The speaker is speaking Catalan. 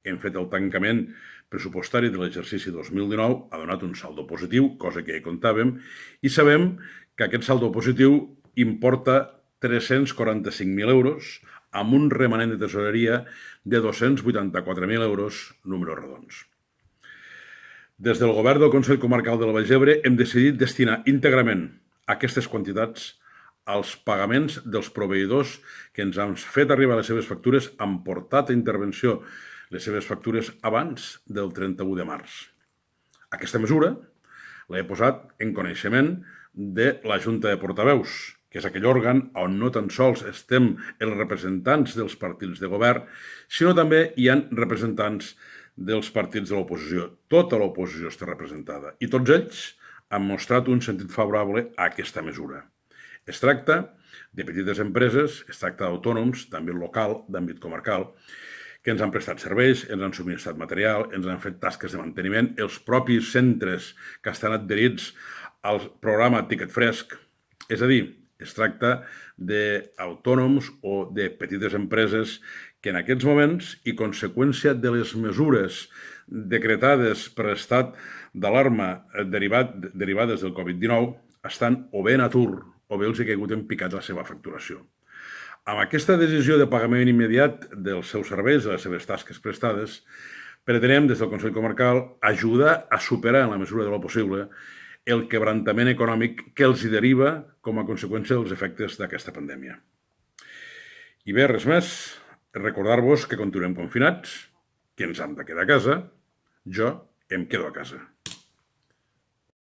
hem fet el tancament pressupostari de l'exercici 2019, ha donat un saldo positiu, cosa que ja comptàvem, i sabem que aquest saldo positiu importa 345.000 euros amb un remanent de tesoreria de 284.000 euros, números redons. Des del govern del Consell Comarcal del Baix Ebre hem decidit destinar íntegrament aquestes quantitats als pagaments dels proveïdors que ens han fet arribar les seves factures, han portat a intervenció les seves factures abans del 31 de març. Aquesta mesura l'he posat en coneixement de la Junta de Portaveus, que és aquell òrgan on no tan sols estem els representants dels partits de govern, sinó també hi ha representants dels partits de l'oposició. Tota l'oposició està representada i tots ells han mostrat un sentit favorable a aquesta mesura. Es tracta de petites empreses, es tracta d'autònoms, d'àmbit local, d'àmbit comarcal, que ens han prestat serveis, ens han subministrat material, ens han fet tasques de manteniment, els propis centres que estan adherits al programa Tiquet Fresc. És a dir, es tracta d'autònoms o de petites empreses que en aquests moments, i conseqüència de les mesures decretades per l'estat d'alarma derivades del Covid-19, estan o bé en atur o bé els ha caigut en picat la seva facturació. Amb aquesta decisió de pagament immediat dels seus serveis, de les seves tasques prestades, pretenem, des del Consell Comarcal, ajudar a superar, en la mesura de lo possible, el quebrantament econòmic que els hi deriva com a conseqüència dels efectes d'aquesta pandèmia. I bé, res més. Recordar-vos que continuem confinats, que ens hem de quedar a casa. Jo em quedo a casa.